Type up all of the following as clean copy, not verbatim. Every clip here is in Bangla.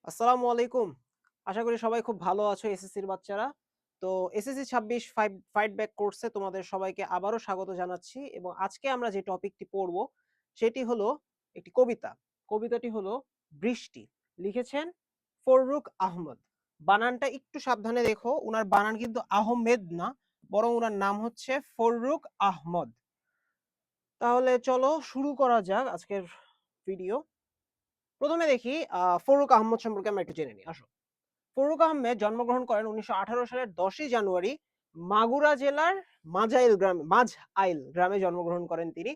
আসসালামু আলাইকুম। আশা করি সবাই খুব ভালো আছো এসএসসির বাচ্চারা। তো এসএসসি ২৬ ফাইট ব্যাক কোর্সে তোমাদের সবাইকে আবারও স্বাগত জানাচ্ছি এবং আজকে আমরা যে টপিকটি পড়ব সেটি হলো একটি কবিতা। কবিতাটি হলো 'বৃষ্টি'। লিখেছেন ফররুখ আহমদ। বানানটা একটু সাবধানে দেখো। উনার বানান কিন্তু আহমেদ না, বরং উনার নাম হচ্ছে ফররুখ আহমদ। তাহলে চলো শুরু করা যাক আজকের ভিডিও। ১ম এ দেখি ফররুখ আহমদ সম্পর্কে আমরা একটু জেনে নিই। আসো। ফররুখ আহমেদ জন্মগ্রহণ করেন ১৯১৮ সালের ১০ই জানুয়ারি মাগুরা জেলার মাঝআইল গ্রামে জন্মগ্রহণ করেন তিনি।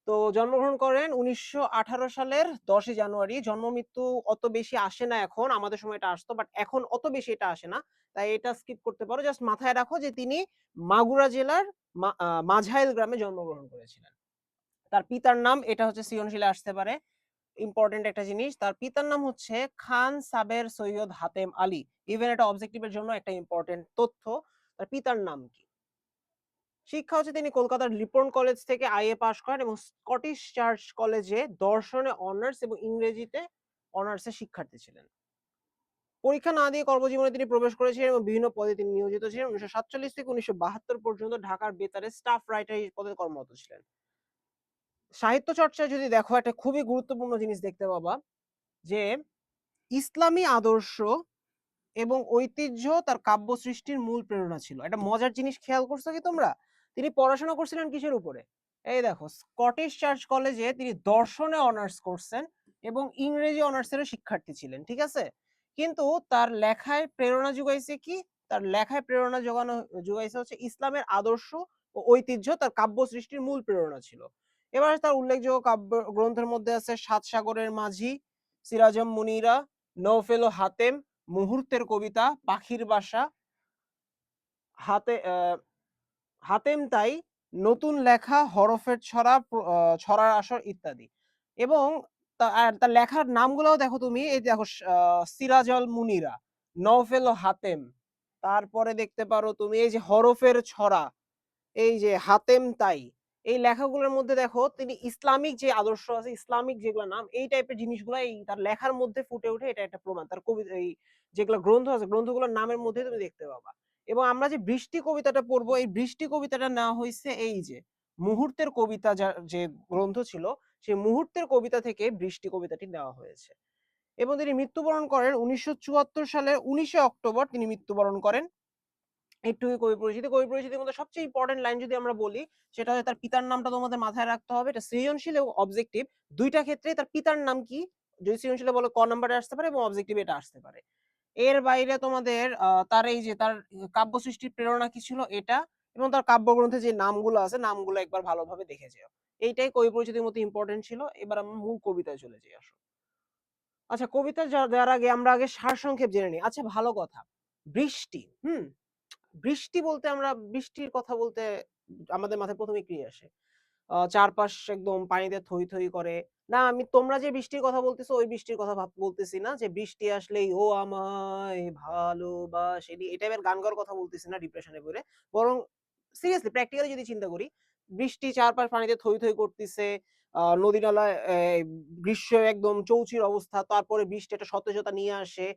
তো জন্মগ্রহণ করেন ১৯১৮ সালের ১০ই জানুয়ারি। জন্ম-মৃত্যু অত বেশি আসে না এখন। আমাদের সময় এটা আসতো। বাট এখন অত বেশি এটা আসে না। তাই এটা স্কিপ করতে পারো। জাস্ট মাথায় রাখো যে তিনি মাগুরা জেলার মাঝআইল গ্রামে জন্মগ্রহণ করেছিলেন। তার পিতার নাম এটা হচ্ছে সৃজনশীলে আসতে পারে। ইম্পর্টেন্ট একটা জিনিস। তার পিতার নাম হচ্ছে খান সাবের সৈয়দ হাতেম আলী। ইভেন এটা অবজেক্টিভ এর জন্য একটা ইম্পর্টেন্ট তথ্য। তার পিতার নাম কি? শিক্ষা হচ্ছে তিনি কলকাতার রিপন কলেজ থেকে আইএ পাস করেন এবং স্কটিশ চার্চ কলেজে দর্শনে অনার্স এবং ইংরেজিতে অনার্সের শিক্ষার্থী ছিলেন। পরীক্ষা না দিয়ে কর্মজীবনে তিনি প্রবেশ করেছিলেন এবং বিভিন্ন পদে তিনি নিয়োজিত ছিলেন। ১৯৪৭ থেকে ১৯৭২ পর্যন্ত ঢাকার বেতারে স্টাফ রাইটার পদে কর্মরত ছিলেন। সাহিত্য চর্চায় যদি দেখো একটা খুবই গুরুত্বপূর্ণ জিনিস দেখতে পাবা যে ইসলামী আদর্শ এবং ঐতিহ্য তার কাব্য সৃষ্টির মূল প্রেরণা ছিল। একটা মজার জিনিস খেয়াল করছো কি তোমরা? তিনি পড়াশোনা করছিলেন কিসের উপরে? এই দেখো স্কটিশ চার্চ কলেজে তিনি দর্শনে অনার্স করছেন এবং ইংরেজি অনার্সেরও শিক্ষার্থী ছিলেন। ঠিক আছে? কিন্তু তার লেখায় প্রেরণা জুগাইছে কি? তার লেখায় প্রেরণা জুগাইছে হচ্ছে ইসলামের আদর্শ ও ঐতিহ্য তার কাব্য সৃষ্টির মূল প্রেরণা ছিল। এবার তার উল্লেখযোগ্য কাব্য গ্রন্থের মধ্যে আছে সাত সাগরের মাঝি, সিরাজম মুনিরা, নওফেল ও হাতেম, মুহূর্তের কবিতা, পাখির বাসা, হাতে হাতেম তাই, নতুন লেখা, হরফের ছড়া, ছড়ার আসর ইত্যাদি। এবং তার লেখার নামগুলোও দেখো তুমি, এই দেখো সিরাজল মুনিরা, নওফেল ও হাতেম, তারপরে দেখতে পারো তুমি এই যে হরফের ছড়া, এই যে হাতেম তাই, এই লেখাগুলোর মধ্যে দেখো তিনি ইসলামিক যে আদর্শ আছে, ইসলামিক যেগুলো নাম, এই টাইপের জিনিসগুলো এই তার লেখার মধ্যে ফুটে ওঠে। এটা একটা প্রমাণ। তার কবিতা এই যেগুলো গ্রন্থ আছে, গ্রন্থগুলোর নামের মধ্যে তুমি দেখতে পাবা। এবং আমরা যে বৃষ্টি কবিতাটা পড়বো, এই বৃষ্টি কবিতাটা নেওয়া হয়েছে এই যে মুহূর্তের কবিতা, যে গ্রন্থ ছিল, সেই মুহূর্তের কবিতা থেকে বৃষ্টি কবিতাটি নেওয়া হয়েছে। এবং তিনি মৃত্যুবরণ করেন ১৯৭৪ সালের ১৯শে অক্টোবর তিনি মৃত্যুবরণ করেন। একটুই কবি পরিচিতি। কবি পরিচিতির মধ্যে সবচেয়ে ইম্পোর্টেন্ট লাইন যদি আমরা বলি, সেটা হচ্ছে তার পিতার নামটা তোমাদের মাথায় রাখতে হবে। এটা সৃজনশীল এবং অবজেক্টিভ ২ টা ক্ষেত্রেই তার পিতার নাম কি? যদি সৃজনশীলে বলো ক নাম্বারে আসতে পারে এবং অবজেক্টিভে এটা আসতে পারে। এর বাইরে তোমাদের তার এই যে তার কাব্য সৃষ্টির প্রেরণা কি ছিল এটা, এবং তার কাব্যগ্রন্থে যে নামগুলো আছে নামগুলো একবার ভালোভাবে দেখে যেও। এইটাই কবি পরিচিতির মধ্যে ইম্পোর্টেন্ট ছিল। এবার আমরা মূল কবিতায় চলে যাই, আসো। আচ্ছা, কবিতা দেওয়ার আগে আমরা আগে সারসংক্ষেপ জেনে নিই। আচ্ছা, ভালো কথা। বৃষ্টি, বৃষ্টি বলতে আমরা বৃষ্টির কথা বলতে আমাদের মাথায় ১ম এ কি আসে? চারপাশ একদম পানিতে থই, থই করে। না, আমি তোমরা যে বৃষ্টির কথা বলতেছো ওই বৃষ্টির কথা বলতেছি না, যে বৃষ্টি আসলেই ও আমায় ভালোবাসে এই টাইপের গান গাওয়ার কথা বলতেছি না ডিপ্রেশন এ পড়ে। বরং সিরিয়াসলি প্র্যাকটিক্যালি যদি চিন্তা করি, বৃষ্টি চারপাশ পানিতে থই, থই করতিছে। নদী-নালায় গ্রীষ্মে একদম চৌচির অবস্থা। তারপরে বৃষ্টি একটা সতেজতা নিয়ে আসে।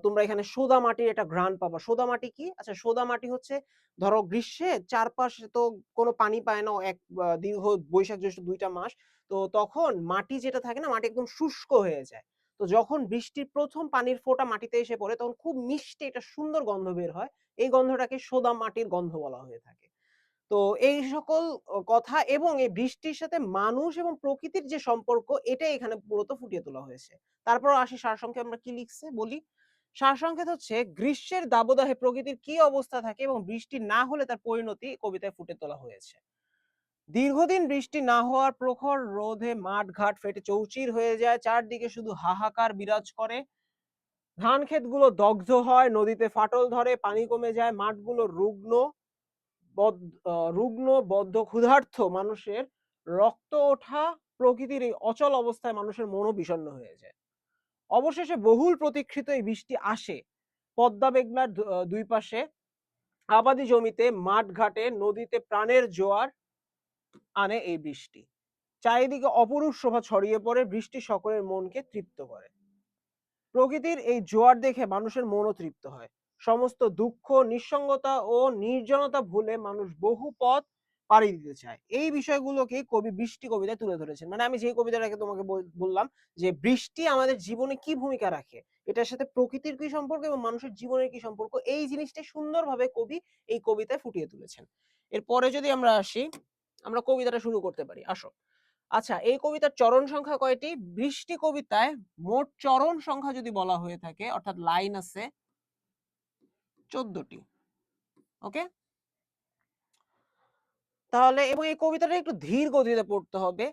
তোমরা এখানে সোদা মাটির একটা ঘ্রাণ পাবা। সোদা মাটি কি? আচ্ছা, সোদা মাটি হচ্ছে ধরো গ্রীষ্মে চারপাশে তো কোনো পানি পায় না এক দীর্ঘ বৈশাখ জ্যৈষ্ঠ ২ টা মাস। তো তখন মাটি যেটা থাকে না, মাটি একদম শুষ্ক হয়ে যায়। তো যখন বৃষ্টির ১ম পানির ফোঁটা মাটিতে এসে পড়ে তখন খুব মিষ্টি একটা সুন্দর গন্ধ বের হয়। এই গন্ধটাকে সোদা মাটির গন্ধ বলা হয়ে থাকে। তো এই সকল কথা এবং এই বৃষ্টির সাথে মানুষ এবং প্রকৃতির যে সম্পর্ক, এটাই এখানে মূলত ফুটিয়ে তোলা হয়েছে। তারপর আসি সারসংক্ষেপে আমরা কি লিখছে বলি। সারসংক্ষেপ হচ্ছে গ্রীষ্মের দাবদাহে প্রকৃতির কি অবস্থা থাকে এবং বৃষ্টি না হলে তার পরিণতি কবিতায় ফুটে তোলা হয়েছে। দীর্ঘদিন বৃষ্টি না হওয়ার প্রখর রোদে মাঠ ঘাট ফেটে চৌচির হয়ে যায়, চারদিকে শুধু হাহাকার বিরাজ করে। ধান ক্ষেতগুলো দগ্ধ হয়, নদীতে ফাটল ধরে, পানি কমে যায়, মাঠগুলো রুগ্ন বদ্ধ ক্ষুধার্ত মানুষের রক্ত ওঠা, প্রকৃতির এই অচল অবস্থায় মানুষের মনও বিষণ্ণ হয়ে যায়। অবশেষে বহুল প্রতীক্ষিত এই বৃষ্টি আসে। পদ্মা মেঘনার দুই পাশে আবাদি জমিতে, মাঠ ঘাটে, নদীতে প্রাণের জোয়ার আনে এই বৃষ্টি। চারিদিকে অপরূপ শোভা ছড়িয়ে পড়ে, বৃষ্টি সকলের মনকে তৃপ্ত করে। প্রকৃতির এই জোয়ার দেখে মানুষের মনও তৃপ্ত হয়। সমস্ত দুঃখ, নিঃসঙ্গতা ও নির্জনতা ভুলে মানুষ বহু পথ পাড়ি দিতে চায়। এই বিষয়গুলোকে কবি বৃষ্টি কবিতায় তুলে ধরেছেন। মানে আমি যে কবিতাটাকে তোমাকে বললাম যে বৃষ্টি আমাদের জীবনে কি ভূমিকা রাখে, এটার সাথে প্রকৃতির কি সম্পর্ক এবং মানুষের জীবনের কি সম্পর্ক, এই জিনিসটা সুন্দরভাবে কবি এই কবিতায় ফুটিয়ে তুলেছেন। এরপরে যদি আমরা আসি, আমরা কবিতাটা শুরু করতে পারি, আসো। আচ্ছা, এই কবিতার চরণ সংখ্যা কয়টি? বৃষ্টি কবিতায় মোট চরণ সংখ্যা যদি বলা হয়ে থাকে, অর্থাৎ লাইন আছে 14টি। ওকে, তাহলে এবং এই কবিতাটা একটু ধীর গতিতে পড়তে হবে,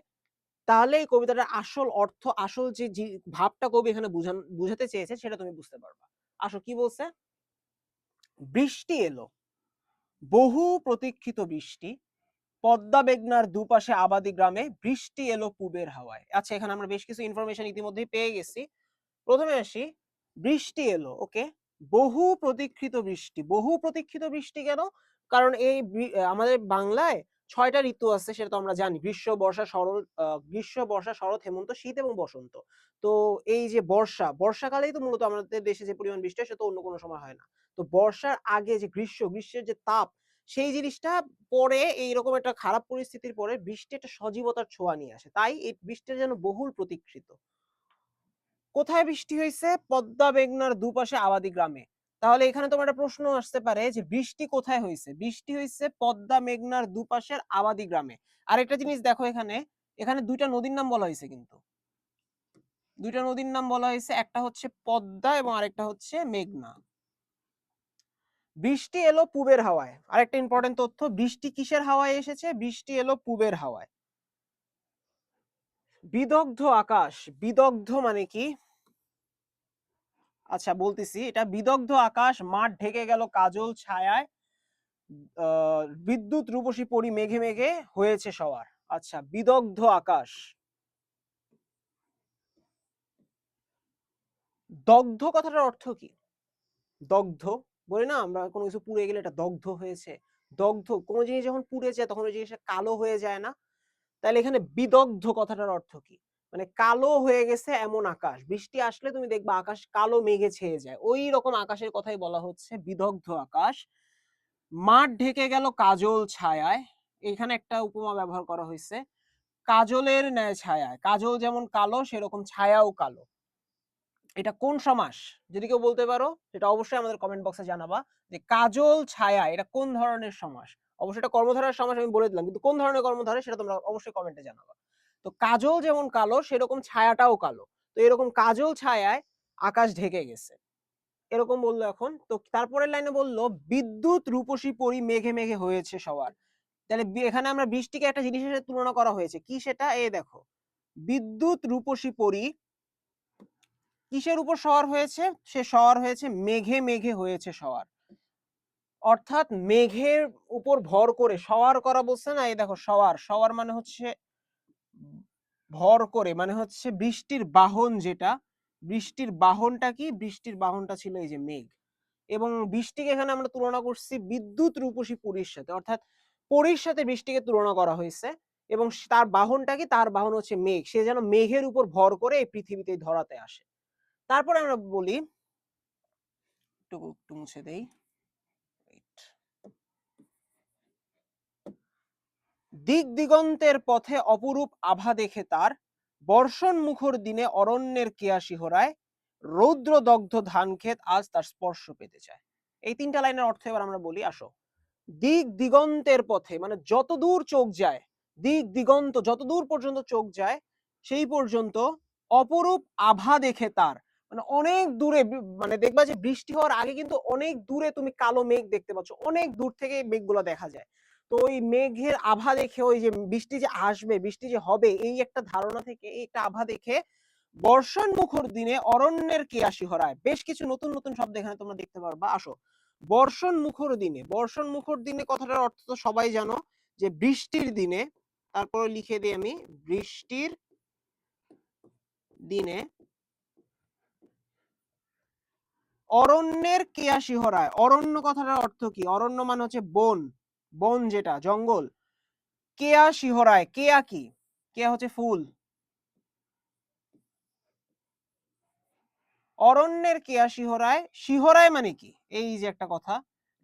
তাহলে এই কবিতাটার আসল অর্থ, আসল যে ভাবটা কবি এখানে বুঝাতে চেয়েছে সেটা তুমি বুঝতে পারবা। আসো, কি বলছে? বৃষ্টি এলো, বহু প্রতীক্ষিত বৃষ্টি, পদ্মা মেঘনার দুপাশে আবাদি গ্রামে, বৃষ্টি এলো পূবের হাওয়ায়। আচ্ছা, এখানে আমরা বেশ কিছু ইনফরমেশন ইতিমধ্যেই পেয়ে গেছি। প্রথমে আসি, বৃষ্টি এলো। ওকে, বহু প্রতীক্ষিত বৃষ্টি। বহু প্রতীক্ষিত বৃষ্টি কেন? কারণ এই আমাদের বাংলায় 6টা ঋতু আছে, সেটা তো আমরা জানি। গ্রীষ্ম, বর্ষা, শরৎ, গ্রীষ্ম, বর্ষা, শরৎ, হেমন্ত, শীত এবং বসন্ত। তো এই যে বর্ষাকালেই তো মূলত আমাদের দেশে যে পরিমাণ বৃষ্টি হয় সেটা অন্য কোনো সময় হয় না। তো বর্ষার আগে যে গ্রীষ্মের যে তাপ, সেই জিনিসটা পরে এইরকম একটা খারাপ পরিস্থিতির পরে বৃষ্টি একটা সজীবতার ছোঁয়া নিয়ে আসে। তাই এই বৃষ্টিটা যেন বহুল প্রতীক্ষিত। কোথায় বৃষ্টি হয়েছে? পদ্মা মেঘনার দুপাশে আবাদি গ্রামে। তাহলে এখানে তোমার একটা প্রশ্ন আসতে পারে যে বৃষ্টি কোথায় হয়েছে? বৃষ্টি হয়েছে পদ্মা মেঘনার দুপাশের আবাদি গ্রামে। আর একটা জিনিস দেখো, এখানে এখানে দুইটা নদীর নাম বলা হয়েছে, কিন্তু দুইটা নদীর নাম বলা হয়েছে, একটা হচ্ছে পদ্মা এবং আরেকটা হচ্ছে মেঘনা। বৃষ্টি এলো পূবের হাওয়ায়। আরেকটা ইম্পর্টেন্ট তথ্য, বৃষ্টি কিসের হাওয়ায় এসেছে? বৃষ্টি এলো পূবের হাওয়ায়। বিদগ্ধ আকাশ, বিদগ্ধ মানে কি? আচ্ছা, বলতেছি, এটা বিদগ্ধ আকাশ, মাঠ ঢেকে গেল কাজল ছায়ায়, বিদ্যুৎ রূপসী পরি মেঘে মেঘে হয়েছে সবার। আচ্ছা, বিদগ্ধ আকাশ, দগ্ধ কথাটার অর্থ কি? দগ্ধ, বলি না আমরা কোনো কিছু পুড়ে গেলে এটা দগ্ধ হয়েছে। দগ্ধ, কোনো জিনিস যখন পুড়ে যায় তখন ওই জিনিসটা কালো হয়ে যায় না? তাহলে এখানে বিদগ্ধ কথাটার অর্থ কি? মানে কালো হয়ে গেছে এমন আকাশ। বৃষ্টি আসলে তুমি দেখবা আকাশ কালো মেঘে ছেয়ে যায়, ওই রকম আকাশের কথাই বলা হচ্ছে বিদগ্ধ আকাশ। মাঠ ঢেকে গেল কাজল ছায়ায়, এখানে একটা উপমা ব্যবহার করা হয়েছে, কাজলের ন্যায় ছায়ায়। কাজল যেমন কালো, সেরকম ছায়াও কালো। এটা কোন সমাস? যদি কেউ বলতে পারো সেটা অবশ্যই আমাদের কমেন্ট বক্সে জানাবা, যে কাজল ছায়া এটা কোন ধরনের সমাস। অবশ্যই এটা কর্মধারয় সমাস, আমি বলে দিলাম, কিন্তু কোন ধরনের কর্মধারয় সেটা তোমরা অবশ্যই কমেন্টে জানাবা। তো কাজল যেমন কালো, সেরকম ছায়াটাও কালো। তো এরকম কাজল ছায়ায় আকাশ ঢেকে গেছে, এরকম বললো। এখন তো তারপরের লাইনে বললো, বিদ্যুৎ রূপসী পরি মেঘে মেঘে হয়েছে সবার। তাহলে এখানে আমরা বৃষ্টিকে একটা জিনিসের সাথে তুলনা করা হয়েছে, কি সেটা? এই দেখো, বিদ্যুৎ রূপসী পরি কিসের উপর সওয়ার হয়েছে? সে সওয়ার হয়েছে মেঘে মেঘে হয়েছে সওয়ার। অর্থাৎ মেঘের উপর ভর করে সওয়ার করা বলছে না? এই দেখো, সওয়ার, সওয়ার মানে হচ্ছে ভর করে, মানে হচ্ছে বৃষ্টির বাহন যেটা। বৃষ্টির বাহনটা কি? বৃষ্টির বাহনটা ছিল এই যে মেঘ। এবং বৃষ্টিকে এখানে আমরা তুলনা করছি বিদ্যুৎ রূপসী পরীর সাথে, অর্থাৎ পরীর সাথে বৃষ্টিকে তুলনা করা হয়েছে। এবং তার বাহনটা কি? তার বাহন হচ্ছে মেঘ। সে যেন মেঘের উপর ভর করে এই পৃথিবীতে ধরাতে আসে। তারপরে আমরা বলি, একটু একটু মুছে দেই, দিক দিগন্তের পথে অপরূপ আভা দেখে তার, বর্ষণ মুখর দিনে অরণ্যের কেয়াসি হোরায়, রৌদ্র দগ্ধ ধান ক্ষেত আজ তার স্পর্শ পেতে চায়। এই তিনটা লাইনের অর্থ এবার আমরা বলি, আসো। দিক দিগন্তের পথে মানে যত দূর চোখ যায়, দিক দিগন্ত যত দূর পর্যন্ত চোখ যায় সেই পর্যন্ত অপরূপ আভা দেখে তার, মানে অনেক দূরে, মানে দেখবা যে বৃষ্টি হওয়ার আগে কিন্তু অনেক দূরে তুমি কালো মেঘ দেখতে পাচ্ছ, অনেক দূর থেকে মেঘগুলো দেখা যায়। তো ওই মেঘের আভা দেখে, ওই যে বৃষ্টি যে আসবে, বৃষ্টি যে হবে, এই একটা ধারণা থেকে, এই একটা আভা দেখে বর্ষণ মুখর দিনে অরণ্যের কেয়াসি হরায়। বেশ কিছু নতুন নতুন শব্দ এখানে তোমরা দেখতে পারবা, আসো। বর্ষণ মুখর দিনে, বর্ষণ মুখর দিনে কথাটার অর্থ তো সবাই জানো, যে বৃষ্টির দিনে। তারপরে লিখে দিই আমি, বৃষ্টির দিনে অরণ্যের কেয়াসি হরায়। অরণ্য কথাটার অর্থ কি? অরণ্য মানে হচ্ছে বন, বন যেটা জঙ্গল। কেয়া শিহরায়, কেয়া কি? কেয়া হচ্ছে ফুল। অরণ্যের কেয়া শিহরায়, শিহরায় মানে কি, এই যে একটা কথা,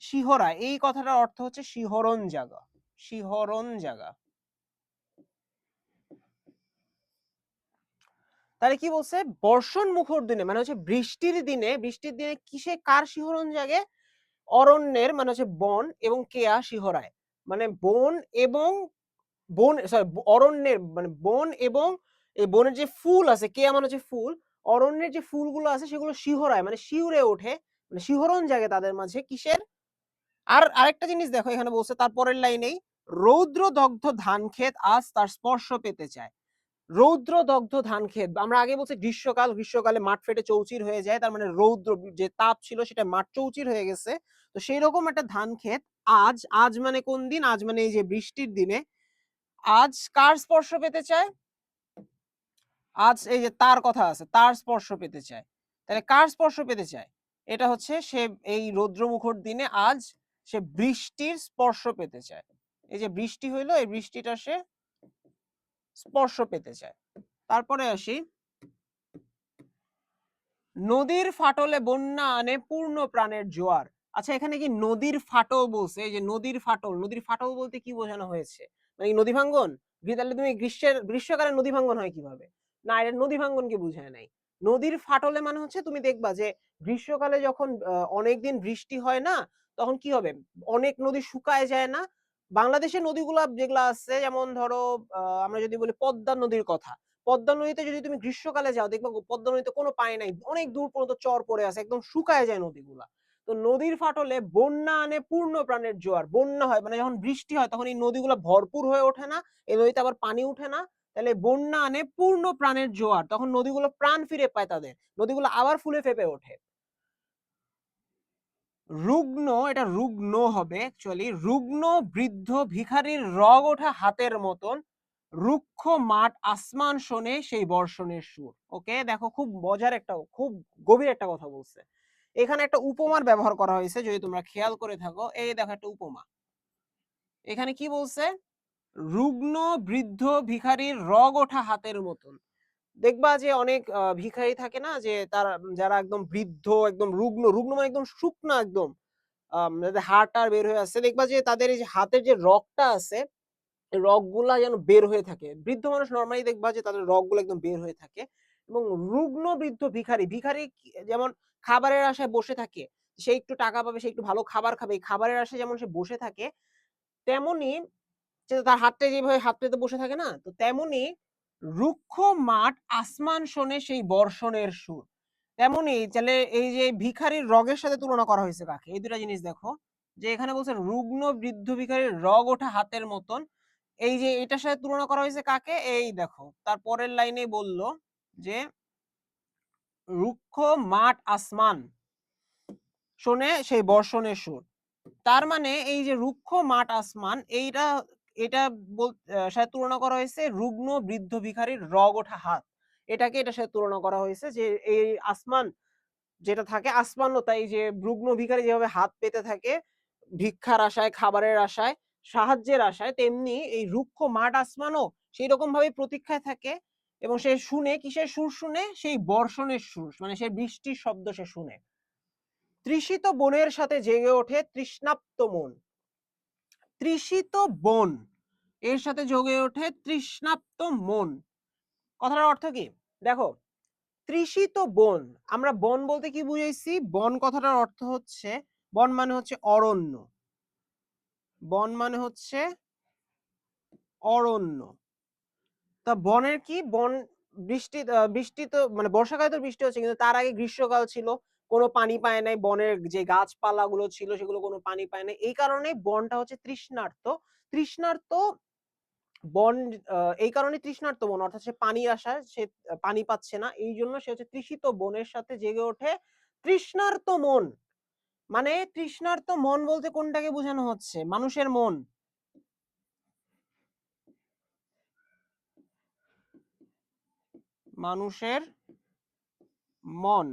শিহরায় এই কথাটার অর্থ হচ্ছে শিহরণ জাগা, শিহরণ জাগা। তাহলে কি বলছে, বর্ষণ মুখর দিনে মানে হচ্ছে বৃষ্টির দিনে, বৃষ্টির দিনে কিসে কার শিহরণ জাগে, অরণ্যের মানে হচ্ছে বন এবং কেয়া শিহরায় মানে বন এবং বন, সরি অরণ্যের মানে বন এবং এই বনের যে ফুল আছে, কেয়া মানে হচ্ছে ফুল, অরণ্যের যে ফুলগুলো আছে সেগুলো শিহরায় মানে শিউরে ওঠে, মানে শিহরণ জাগে তাদের মাঝে কিসের। আর আরেকটা জিনিস দেখো এখানে বলছে তার পরের লাইনেই, রৌদ্র দগ্ধ ধান ক্ষেত আজ তার স্পর্শ পেতে চায়। রৌদ্র দগ্ধ ধান ক্ষেত, আমরা আগে বলছি গ্রীষ্মকাল, গ্রীষ্মকালে মাঠ ফেটে চৌচির হয়ে যায়, তার মানে রৌদ্র যে তাপ ছিল সেটা মাঠ চৌচির হয়ে গেছে। তো সেই রকম একটা ধান ক্ষেত আজ, আজ মানে কোন দিন, আজ মানে এই যে বৃষ্টির দিনে, আজ কার স্পর্শ পেতে চায়, আজ এই যে তার কথা আছে, তার স্পর্শ পেতে চায়, তাহলে কার স্পর্শ পেতে চায়, এটা হচ্ছে সে এই রৌদ্রমুখর দিনে আজ সে বৃষ্টির স্পর্শ পেতে চায়। এই যে বৃষ্টি হইলো, এই বৃষ্টিটা সে স্পর্শ পেতে চায়। তারপরে আসি, নদীর ফাটলে বন্যা আনে পূর্ণ প্রাণের জোয়ার। আচ্ছা এখানে কি নদীর ফাটল বলছে, এই যে নদীর ফাটল, নদীর ফাটল বলতে কি বোঝানো হয়েছে, মানে নদী ভাঙ্গন, তাহলে তুমি গ্রীষ্মকালে নদী ভাঙ্গন হয় কিভাবে, না এটা নদী ভাঙ্গনকে বুঝায় নাই। নদীর ফাটলে মানে হচ্ছে তুমি দেখবা যে গ্রীষ্মকালে যখন অনেকদিন বৃষ্টি হয় না, তখন কি হবে, অনেক নদী শুকায় যায় না। বাংলাদেশের নদীগুলা যেগুলা আছে, যেমন ধরো আমরা যদি বলি পদ্মা নদীর কথা, পদ্মা নদীতে যদি তুমি গ্রীষ্মকালে যাও দেখবে পদ্মা নদীতে কোনো পানি নাই, অনেক দূর পর্যন্ত চর পড়ে আছে, একদম শুকায় যায় নদীগুলা। তো নদীর ফাটলে বন্যা আনে পূর্ণ প্রাণের জোয়ার, বন্যা হয় মানে যখন বৃষ্টি হয় তখন এই নদীগুলো ভরপুর হয়ে ওঠে না, এই নদীতে আবার পানি উঠে না, তাহলে বন্যা আনে পূর্ণ প্রাণের জোয়ার, তখন নদীগুলো প্রাণ ফিরে পায়, তাদের নদীগুলো আবার ফুলে ফেপে ওঠে। রুগ্ন, এটা রুগ্ন হবে অ্যাকচুয়ালি, রুগ্ন বৃদ্ধ ভিখারির রগ ওঠা হাতের মতন, রুক্ষ মাঠ আসমান শোনে সেই বর্ষণের সুর। ওকে দেখো খুব মজার একটা, খুব গভীর একটা কথা বলছে, এখানে একটা উপমার ব্যবহার করা হয়েছে, যদি তোমরা খেয়াল করে থাকো, এই দেখো একটা উপমা, এখানে কি বলছে, রুগ্ন বৃদ্ধ ভিখারির রগ ওঠা হাতের মতন। দেখবা যে অনেক ভিখারি থাকে না, যে তারা যারা একদম বৃদ্ধ, একদম রুগ্ন, রুগ্ন মানে একদম শুকনা, একদম হাড় টাড় বের হয়ে আসছে, দেখবা যে তাদের এই যে হাতের যে রগটা আছে, রগগুলা যেন বের হয়ে থাকে, বৃদ্ধ মানুষ নরমালি দেখবা যে তাদের রগগুলো একদম বের হয়ে থাকে। এবং রুগ্ন বৃদ্ধ ভিখারি, ভিখারি যেমন খাবারের আশায় বসে থাকে, সে একটু টাকা পাবে, সে একটু ভালো খাবার খাবে, খাবারের আশায় যেমন সে বসে থাকে, তেমনি সে তার হাতটা যেভাবে হাত পেতে বসে থাকে না, তো তেমনি রুক্ষ মাঠ আসমান শোনে সেই বর্ষণের সুর। তেমনি তাহলে এই যে ভিখারির রগের সাথে তুলনা করা হয়েছে কাকে, এই দুটা জিনিস দেখো, যে এখানে বলছে রুগ্ন বৃদ্ধ ভিখারির রগ ওঠা হাতের মতন, এই যে এটার সাথে তুলনা করা হয়েছে কাকে, এই দেখো তার পরের লাইনে বলল যে রুক্ষ মাঠ আসমান শোনে সেই বর্ষণের সুর। তার মানে এই যে রুক্ষ মাঠ আসমান, এইটা এটা সাথে তুলনা করা হয়েছে রুগ্ন বৃদ্ধ ভিখারির রগ ওঠা হাত, এটাকে এটার সাথে তুলনা করা হয়েছে, যে এই আসমান যেটা থাকে, আসমানও তাই, যে রুগ্ন ভিখারি যেভাবে হাত পেতে থাকে ভিক্ষার আশায়, খাবারের আশায়, সাহায্যের আশায়, তেমনি এই রুক্ষ মাঠ আসমানও সেই রকম ভাবে প্রতীক্ষায় থাকে, এবং সে শুনে কিসের সুর শুনে, সেই বর্ষণের সুর, মানে সেই বৃষ্টির শব্দ সে শুনে। তৃষিত বনের সাথে জেগে ওঠে তৃষ্ণাপ্ত মন, তৃষিত বন এর সাথে জেগে ওঠে তৃষ্ণাপ্ত মন। কথাটার অর্থ কি দেখো, তৃষিত বন, আমরা বন বলতে কি বুঝাইছি, বন কথাটার অর্থ হচ্ছে, বন মানে হচ্ছে অরণ্য, বন মানে হচ্ছে অরণ্য। তা বনের কি, বন বৃষ্টি, বৃষ্টি তো মানে বর্ষাকালে তো বৃষ্টি হচ্ছে, কিন্তু তার আগে গ্রীষ্মকাল ছিল, কোনো পানি পায় নাই, বনের যে গাছপালা গুলো ছিল সেগুলো কোনো পানি পায় নাই, এই কারণে বনটা হচ্ছে তৃষ্ণার্ত। তৃষ্ণার্ত বন, এই কারণে তৃষ্ণার্ত বন, অর্থাৎ সে পানির আশায় সে পানি পাচ্ছে না, এই জন্য সে হচ্ছে তৃষিত বনের সাথে জেগে ওঠে তৃষ্ণার্ত মন। মানে তৃষ্ণার্ত মন বলতে কোনটাকে বোঝানো হচ্ছে, মানুষের মন, মানুষের মন,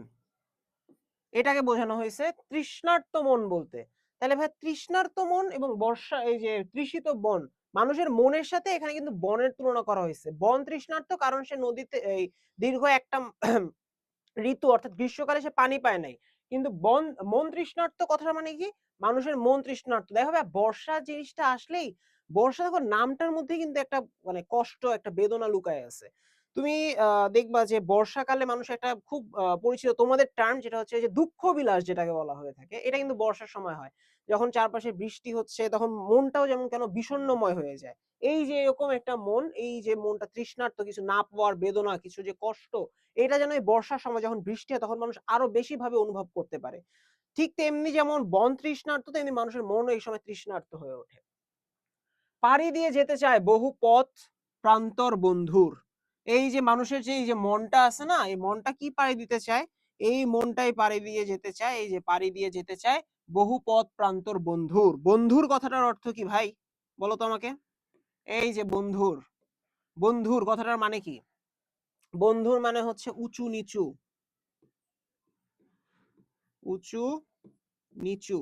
এটাকে বোঝানো হয়েছে তৃষ্ণার্ত মন বলতে। তাহলে ভাই তৃষ্ণার্ত মন এবং বর্ষা, এই যে তৃষিত বন, মানুষের মনের সাথে এখানে কিন্তু বনের তুলনা করা হয়েছে, বন তৃষ্ণার্ত কারণ সে নদীতে এই দীর্ঘ একটা ঋতু অর্থাৎ গ্রীষ্মকালে সে পানি পায় নাই। কিন্তু মন তৃষ্ণার্ত কথাটা মানে কি? মানুষের মন তৃষ্ণার্ত। দেখো ভাই বর্ষা জিনিসটা আসলেই বর্ষা দেখো নামটার মধ্যে কিন্তু একটা মানে কষ্ট, একটা বেদনা লুকায় আছে। তুমি দেখবা যে বর্ষাকালে মানুষ একটা খুব পরিচিত তোমাদের টার্ম যেটা হচ্ছে যে দুঃখ বিলাস যেটাকে বলা হয়ে থাকে। এটা কিন্তু বর্ষার সময় হয়। যখন চারপাশে বৃষ্টি হচ্ছে তখন মনটাও যেমন কেন বিষণ্ণময় হয়ে যায়। এই যে এরকম একটা মন, এই যে মনটা তৃষ্ণার্ত কিছু না পাওয়ার বেদনা, কিছু যে কষ্ট এটা যেন এই বর্ষার সময় যখন বৃষ্টি হয় তখন মানুষ আরো বেশি ভাবে অনুভব করতে পারে। ঠিক তেমনি যেমন বন তৃষ্ণার্ত তেমনি মানুষের মনও এই সময় তৃষ্ণার্ত হয়ে ওঠে। পাড়ি দিয়ে যেতে চায় বহু পথ প্রান্তর বন্ধুর। এই যে মানুষের যে এই যে মনটা আছে না এই মনটা কি পাড়ি দিতে চায়? এই মনটাই পাড়ি দিয়ে যেতে চায়, এই যে পাড়ি দিয়ে যেতে চায় বহু পথ প্রান্তর বন্ধুর। বন্ধুর কথাটার অর্থ কি ভাই? বলো তো আমাকে। এই যে বন্ধুর, বন্ধুর কথাটার মানে কি? বন্ধুর মানে হচ্ছে উঁচু নিচু, উঁচু নিচু।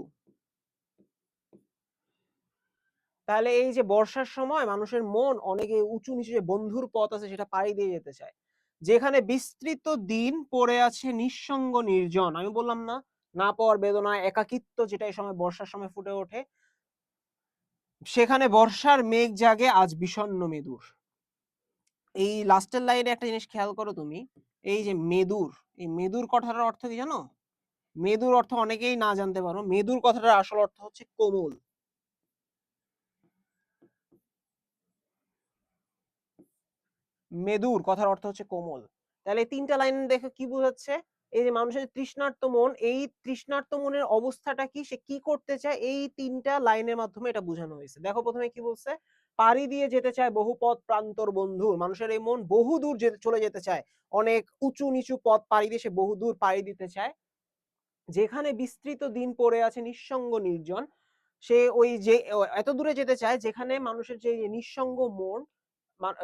তাহলে এই যে বর্ষার সময় মানুষের মন অনেকে উঁচু নিচু যে বন্ধুর পথ আছে সেটা পাড়ি দিয়ে যেতে চায়, যেখানে বিস্তৃত দিন পড়ে আছে নিঃসঙ্গ নির্জন। আমি বললাম না, না পাওয়ার বেদনা, একাকিত্ব যেটা এই সময় বর্ষার সময় ফুটে ওঠে, সেখানে বর্ষার মেঘ জাগে আজ বিষণ্ণ মেদুর। এই লাস্টের লাইনে একটা জিনিস খেয়াল করো তুমি, এই যে মেদুর, এই মেদুর কথাটার অর্থ কি জানো? মেদুর অর্থ অনেকেই না জানতে পারো, মেদুর কথাটার আসল অর্থ হচ্ছে কোমল। মেদুর কথার অর্থ হচ্ছে কোমল। তাহলে এই তিনটা লাইন দেখে কি বোঝাচ্ছে? এই যে মানুষের তৃষ্ণার্ত মন, এই তৃষ্ণার্ত মনের অবস্থাটা কি, সে কি করতে চায়, এই তিনটা লাইনের মাধ্যমে এটা বোঝানো হয়েছে। দেখো প্রথমে কি বলছে? পাড়ি দিয়ে যেতে চায় বহু পথ প্রান্তর বন্ধুর। মানুষের এই মন বহু দূর চলে যেতে চায়, অনেক উঁচু নিচু পথ পাড়ি দিয়ে সে বহু দূর পাড়ি দিতে চায়, যেখানে বিস্তৃত দিন পড়ে আছে নিঃসঙ্গ নির্জন। সে ওই যে এত দূরে যেতে চায় যেখানে মানুষের যে নিঃসঙ্গ মন,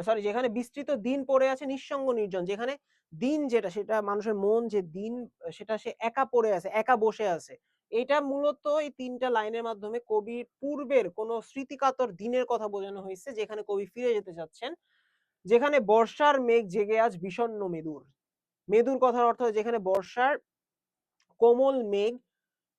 সরি, যেখানে বিস্তৃত দিন পড়ে আছে নিঃসঙ্গ নির্জন, যেখানে দিন যেটা সেটা মানুষের মন যে দিন সেটা সে একা পড়ে আছে, একা বসে আছে। এটা মূলত এই তিনটা লাইনের মাধ্যমে কবির পূর্বের কোন স্মৃতিকাতর দিনের কথা বোঝানো হয়েছে, যেখানে কবি ফিরে যেতে চাচ্ছেন, যেখানে বর্ষার মেঘ জেগে আজ বিষণ্ণ মেদুর। মেদুর কথার অর্থ যেখানে বর্ষার কোমল মেঘ,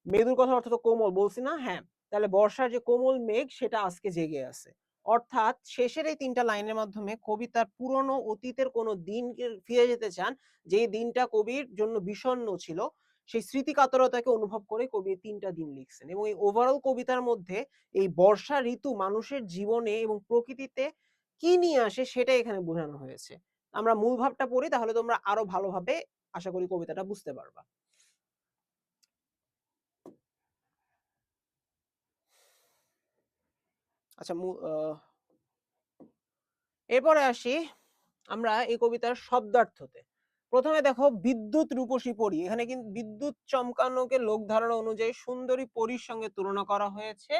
মেঘের কথার অর্থ তো কোমল বলছি না? হ্যাঁ। তাহলে বর্ষার যে কোমল মেঘ সেটা আজকে জেগে আছে। অর্থাৎ শেষের এই তিনটা লাইনের মাধ্যমে কবি তার পুরনো অতীতের কোনো দিনকে ফিরে যেতে চান, যে দিনটা কবির জন্য বিষণ্ণ ছিল, সেই স্মৃতিকাতরতাকে অনুভব করে কবি এই তিনটা দিন লিখছেন। এবং এই ওভারঅল কবিতার মধ্যে এই বর্ষা ঋতু মানুষের জীবনে এবং প্রকৃতিতে কি নিয়ে আসে সেটা এখানে বোঝানো হয়েছে। আমরা মূল ভাবটা পড়ি, তাহলে তোমরা আরো ভালোভাবে আশা করি কবিতাটা বুঝতে পারবা। আচ্ছা, এরপরে আসি আমরা এই কবিতার শব্দার্থতে। প্রথমে দেখো বিদ্যুৎ রূপসী পরী, এখানে কিন্তু বিদ্যুৎ চমকানোকে লোক ধারণা অনুযায়ী সুন্দরী পরীর সঙ্গে তুলনা করা হয়েছে,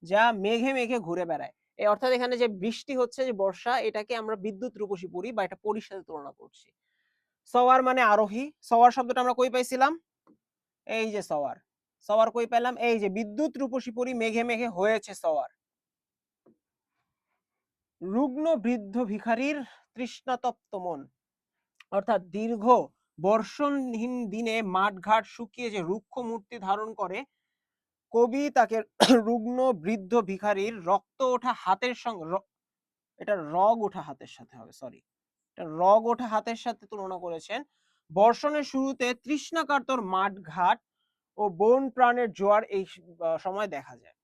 যা মেঘে মেঘে ঘুরে বেড়ায়। এই অর্থাৎ এখানে যে বৃষ্টি হচ্ছে, যে বর্ষা, এটাকে আমরা বিদ্যুৎ রূপসী পরী বা এটা পরীর সাথে তুলনা করছি। সওয়ার মানে আরোহী। সওয়ার শব্দটা আমরা কই পাইছিলাম? এই যে সওয়ার। সওয়ার কই পেলাম? এই যে বিদ্যুৎ রূপসী পরী মেঘে মেঘে হয়েছে সওয়ার। রুগ্ন বৃদ্ধ ভিখারির তৃষ্ণাতপ্ত মন, অর্থাৎ দীর্ঘ বর্ষণহীন দিনে মাঠঘাট শুকিয়ে যে রুক্ষ মূর্তি ধারণ করে, কবি তাকে রুগ্ন বৃদ্ধ ভিখারির রক্ত ওঠা হাতের সঙ্গে, এটা রগ ওঠা হাতের সাথে হবে, সরি, এটা রগ ওঠা হাতের সাথে তুলনা করেছেন। বর্ষণের শুরুতে তৃষ্ণাকাতর মাঠঘাট ও বন প্রাণের জোয়ার এই সময় দেখা যায়।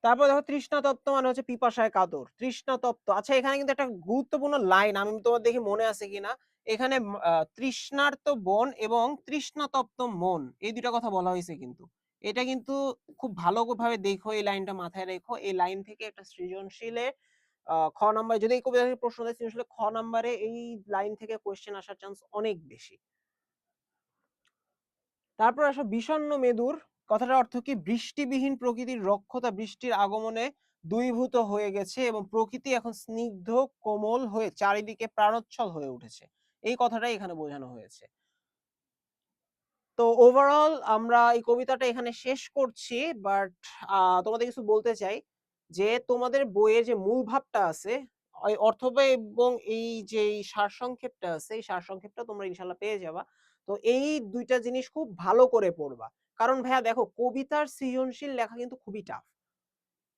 তারপর দেখো তৃষ্ণা তত্ত্ব মানে হচ্ছে পিপাসায় কাতর, তৃষ্ণা তত্ত্ব। আচ্ছা, এখানে কিন্তু একটা গুরুত্বপূর্ণ লাইন, আমি তোমার দেখি মনে আছে কিনা। এখানে তৃষ্ণার্ত বন এবং তৃষ্ণাতপ্ত মন, এই দুটা কথা বলা হয়েছে কিন্তু। এটা কিন্তু খুব ভালোভাবে দেখো, এই লাইনটা মাথায় রেখো। এই লাইন থেকে একটা সৃজনশীলে খ নাম্বার, যদি এই কবিতা থেকে প্রশ্ন দেয় সৃজনশীলে খ নাম্বারে এই লাইন থেকে কোয়েশ্চেন আসার চান্স অনেক বেশি। তারপর আসো বিষণ্ণ মেদুর, কথাটার অর্থ কি? বৃষ্টিবিহীন প্রকৃতির রক্ষতা বৃষ্টির আগমনে দূরীভূত হয়ে গেছে এবং প্রকৃতি এখন স্নিগ্ধ কোমল হয়ে চারিদিকে প্রাণোচ্ছল হয়ে উঠেছে। এই কথাটাই এখানে বোঝানো হয়েছে। তো ওভারঅল আমরা এই কবিতাটা এখানে শেষ করছি, বাট তোমাদের কিছু বলতে চাই, যে তোমাদের বইয়ে যে মূল ভাবটা আছে, অথবা এবং এই যে এই সারসংক্ষেপটা আছে, এই সারসংক্ষেপটা তোমরা ইনশাআল্লাহ পেয়ে যাবা। তো এই ২ টা জিনিস খুব ভালো করে পড়বা। কারণ ভাইয়া দেখো কবিতার সৃজনশীল লেখা কিন্তু খুবই টাফ।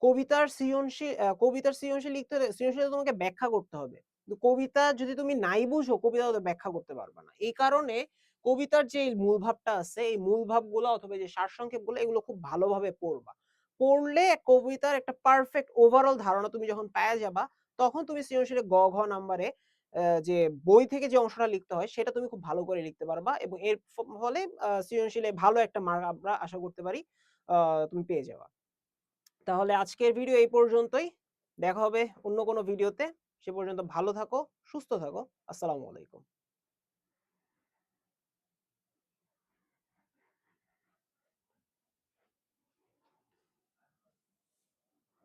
কবিতার সৃজনশীল লিখতে হলে সৃজনশীলতা তোমাকে ব্যাখ্যা করতে হবে। কিন্তু কবিতা যদি তুমি নাই বুঝো, কবিতা তো ব্যাখ্যা করতে পারবা না। এই কারণে কবিতার যে মূল ভাবটা আছে, এই মূল ভাবগুলা অথবা এই যে সারসংক্ষেপগুলো এগুলো খুব ভালোভাবে পড়বা। পড়লে কবিতার একটা পারফেক্ট ওভারঅল ধারণা তুমি যখন পায়া যাবা, তখন তুমি সৃজনশীলে গ, ঘ নাম্বারে যে বই থেকে যে অংশটা লিখতে হয় সেটা তুমি খুব ভালো করে লিখতে পারবা এবং এর ফলে সৃজনশীলে ভালো একটা মার্ক আমরা আশা করতে পারি আ তুমি পেয়ে যাবা। তাহলে আজকের ভিডিও এই পর্যন্তই। দেখা হবে অন্য কোনো ভিডিওতে। সে পর্যন্ত ভালো থাকো, সুস্থ থাকো। আসসালামু আলাইকুম।